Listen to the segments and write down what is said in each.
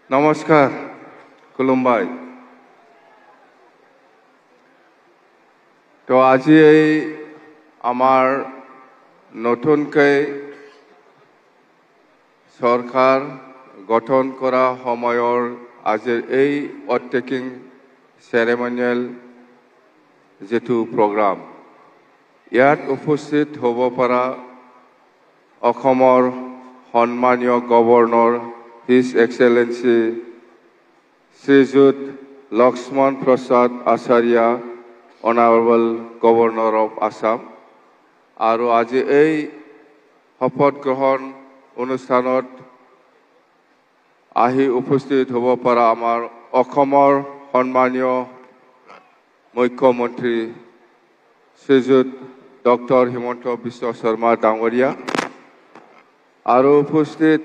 নমস্কাৰ খুলুমবাই তো আজি এই আমাৰ নতুনকৈ সৰকাৰ গঠন কৰা সময়ৰ আজিৰ এই অটেকিং সেৰেমনিয়েল যেটো প্ৰগ্ৰাম ইয়াত উপস্থিত হ'ব পৰা অসমৰ সন্মানীয় governor His Excellency Srijut Lakshman Prasad Acharya, Honorable Governor of Assam, আৰু আজি এই শপত গ্ৰহণ অনুষ্ঠানত আহি উপস্থিত হ'ব পৰা আমাৰ অসমৰ সন্মানীয় মুখ্যমন্ত্ৰী শ্ৰীযুত ডক্টৰ হিমন্ত বিশ্ব শৰ্মা ডাঙৰীয়া আৰু উপস্থিত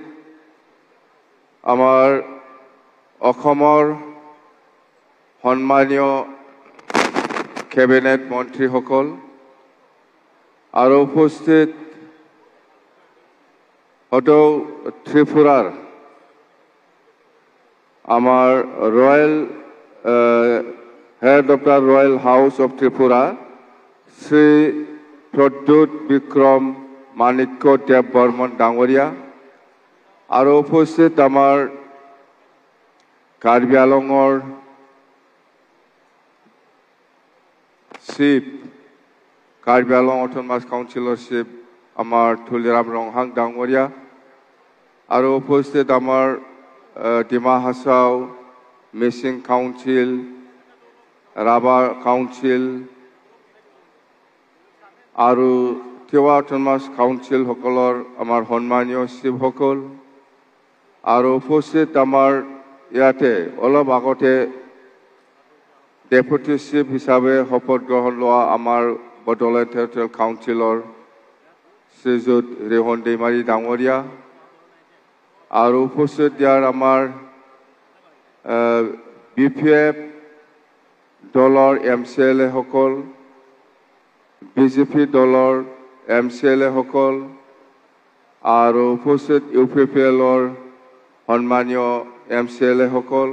আমাৰ অসমৰ সন্মানীয় কেবিনেট মন্ত্ৰীসকল আৰু উপস্থিত ত্ৰিপুৰাৰ আমাৰ royal head of the royal house of Tripura Shri Pradyot Bikram Manikya Dev Barman ডাঙৰীয়া আৰু উপস্থিত আমাৰ কাৰ্বি আংলঙৰ চিফ কাৰ্বি আংলং অটোনমাস কাউন্সিলৰ চিফ আমাৰ তুলিৰাম ৰংহাং ডাঙৰীয়া আৰু উপস্থিত আমাৰ ডিমা হাছাও মিচিং কাউন্সিল ৰাভা কাউন্সিল আৰু তিৱা অটোনমাস কাউন্সিলসকলৰ আমাৰ সন্মানীয় চিফসকল আৰু উপস্থিত আমাৰ ইয়াতে অলপ আগতে ডেপুটি চিফ হিচাপে শপত গ্ৰহণ লোৱা আমাৰ বটলা টেৰিটৰিয়েল কাউন্সিলৰ শ্ৰীযুত ৰেহন দৈমাৰী ডাঙৰীয়া আৰু উপস্থিত ইয়াৰ আমাৰ BPF দলৰ MCLA সকল BJP দলৰ MCLA সকল আৰু উপস্থিত UPPLৰ সন্মানীয় MCLA সকল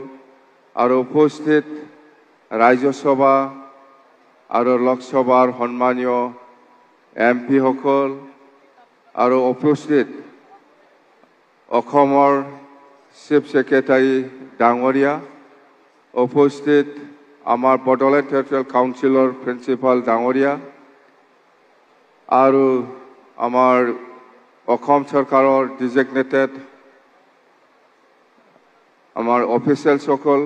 আৰু উপস্থিত ৰাজ্যসভা আৰু লোকসভাৰ সন্মানীয় MP সকল আৰু উপস্থিত অসমৰ চিফ সেক্ৰেটাৰী ডাঙৰীয়া উপস্থিত আমাৰ বটলা টেৰিটৰিয়েল কাউন্সিলৰ প্ৰিন্সিপাল ডাঙৰীয়া আৰু আমাৰ অসম চৰকাৰৰ ডিজিগনেটেড আমাৰ অফিচিয়েলসকল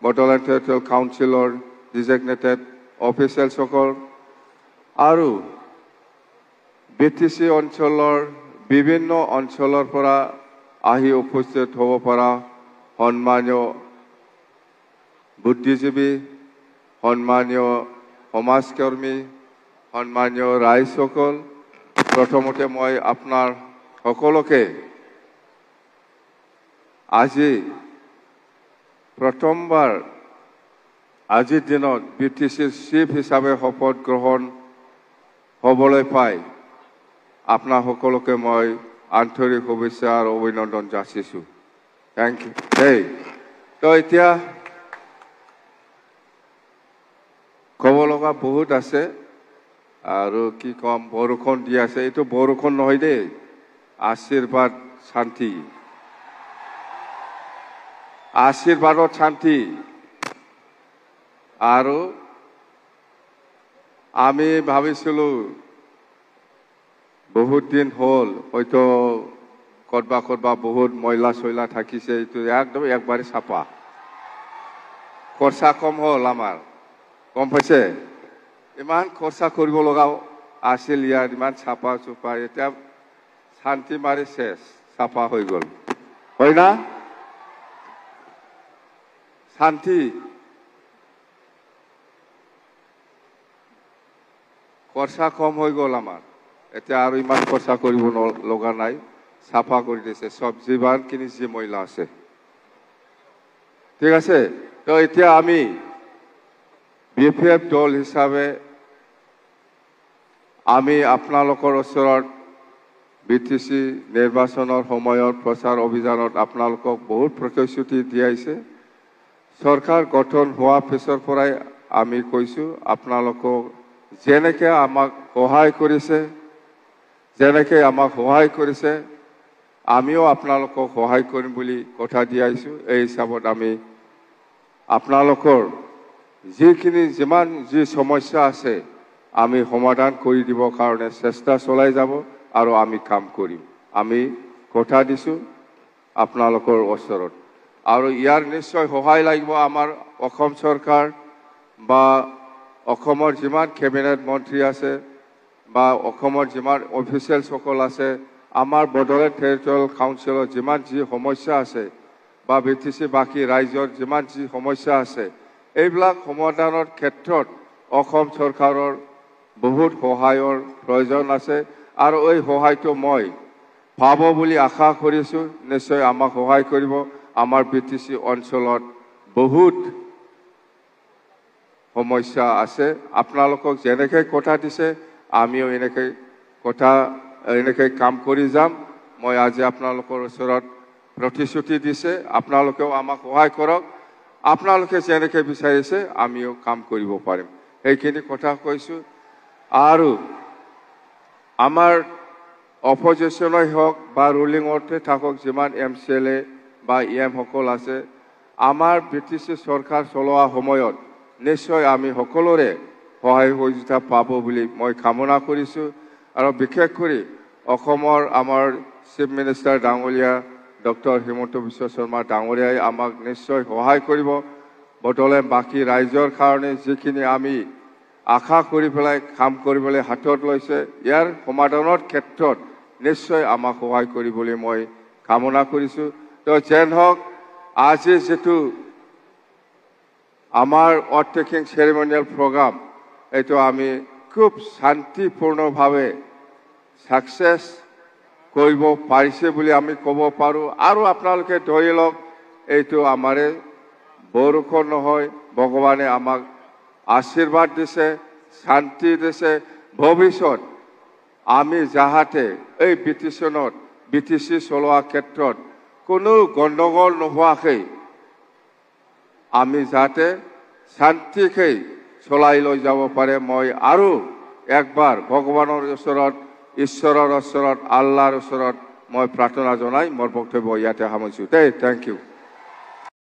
বটলা টেৰিটৰিয়েল কাউন্সিলৰ ডিজিগনেটেড অফিচিয়েলসকল আৰু BTC অঞ্চলৰ বিভিন্ন অঞ্চলৰ পৰা আহি উপস্থিত হ'ব পৰা সন্মানীয় বুদ্ধিজীৱী সন্মানীয় সমাজকৰ্মী সন্মানীয় ৰাইজসকল প্ৰথমতে মই আপোনাৰ সকলোকে আজি প্ৰথমবাৰ আজিৰ দিনত BTCৰ চিফ হিচাপে শপত গ্ৰহণ হ'বলৈ পাই আপোনাৰ সকলোকে মই আন্তৰিক শুভেচ্ছা আৰু অভিনন্দন যাচিছোঁ থেংক ইউ তো এতিয়া ক'ব লগা বহুত আছে আৰু কি কম বৰষুণ দি আছে এইটো বৰষুণ নহয় দেই আশীৰ্বাদ শান্তি আশীৰ্বাদত শান্তি আৰু আমি ভাবিছিলোঁ বহুত দিন হ'ল হয়তো ক'ৰবা বহুত ময়লা চয়লা থাকিছে এইটো একদম একবাৰে চাফা খৰচা কম হ'ল আমাৰ গম পাইছে ইমান খৰচা কৰিব লগা আছিল ইয়াত ইমান চাফা চুফা এতিয়া শান্তি মাৰি শেষ চাফা হৈ গ'ল হয় না শান্তি খৰচা কম হৈ গ'ল আমাৰ এতিয়া আৰু ইমান খৰচা কৰিব লগা নাই চাফা কৰি দিছে সব যিমানখিনি যি ময়লা আছে ঠিক আছে তো এতিয়া আমি BPF দল হিচাপে আমি আপোনালোকৰ ওচৰত বিটিসি নিৰ্বাচনৰ সময়ত প্ৰচাৰ অভিযানত আপোনালোকক বহুত প্ৰতিশ্ৰুতি দিয়াইছে সৰকাৰ গঠন হোৱা পিছৰ পৰাই আমি কৈছো আপোনালোকক যেনেকৈ আমাক সহায় কৰিছে আমিও আপোনালোকক সহায় কৰিম বুলি কথা দিয়াইছো এই হিচাপত আমি আপোনালোকৰ যিমান সমস্যা আছে আমি সমাধান কৰি দিব কাৰণে চেষ্টা চলাই যাব আৰু আমি কাম কৰিম আমি কথা দিছো আপোনালোকৰ ওচৰত আৰু ইয়াৰ নিশ্চয় সহায় লাগিব আমাৰ অসম চৰকাৰ বা অসমৰ যিমান কেবিনেট মন্ত্ৰী আছে বা অসমৰ যিমান অফিচিয়েলছ সকল আছে আমাৰ বড়োলেণ্ড টেৰিটৰিয়েল কাউন্সিলৰ যিমান সমস্যা আছে বা বিটিসি বাকি ৰাজ্যৰ যিমান সমস্যা আছে এইবিলাক সমাধানৰ ক্ষেত্ৰত অসম চৰকাৰৰ বহুত সহায়ৰ প্ৰয়োজন আছে আৰু এই সহায়টো মই পাব বুলি আশা কৰিছো নিশ্চয় আমাক সহায় কৰিব আমাৰ বিটিসি অঞ্চলত বহুত সমস্যা আছে আপোনালোকক যেনেকৈ কথা দিছে আমিও এনেকৈ কাম কৰি যাম মই আজি আপোনালোকৰ ওচৰত প্ৰতিশ্ৰুতি দিছে আপোনালোকেও আমাক সহায় কৰক আপোনালোকে যেনেকৈ বিচাৰিছে আমিও কাম কৰিব পাৰিম এইখিনি কথা কৈছো আৰু আমাৰ অপজিশনই হওক বা ৰুলিঙতে থাকক যিমান এমচিএলএ বা ইএম সকল আছে আমাৰ বিটিসি চৰকাৰ চলোৱা সময়ত নিশ্চয় আমি সকলোৰে সহায় সহযোগিতা পাব বুলি মই কামনা কৰিছো আৰু বিশেষ কৰি অসমৰ আমাৰ চিফ মিনিষ্টাৰ ডাঙৰীয়া ডক্টৰ হিমন্ত বিশ্ব শৰ্মা ডাঙৰীয়াই আমাক নিশ্চয় সহায় কৰিব বড়োলেণ্ড বাকী ৰাজ্যৰ কাৰণে যিখিনি আমি আশা কৰি পেলাই কাম কৰিবলৈ হাতত লৈছে ইয়াৰ সমাধানৰ ক্ষেত্ৰত নিশ্চয় আমাক সহায় কৰিবলৈ মই কামনা কৰিছো তো যেন হওক আজি যেটো আমাৰ অথ টেকিং চেৰিমনিয়েল প্ৰগ্ৰাম এইটো আমি খুব শান্তিপূৰ্ণভাৱে সাকসেস কৰিব পাৰিছে বুলি আমি ক'ব পাৰো আৰু আপোনালোকে ধৰি লওক এইটো আমাৰে বৰষুণ নহয় ভগৱানে আমাক আশীৰ্বাদ দিছে শান্তি দিছে ভৱিষ্যত আমি যাহাতে এই বিটিসি চলোৱা ক্ষেত্ৰত কোনো গণ্ডগোল নোহোৱাকৈ আমি যাতে শান্তিকৈ চলাই লৈ যাব পাৰে মই আৰু একবাৰ ভগৱানৰ ওচৰত ঈশ্বৰৰ ওচৰত আল্লাহৰ ওচৰত মই প্ৰাৰ্থনা জনাই মোৰ বক্তব্য ইয়াতে সামৰিছো থ্যাংক ইউ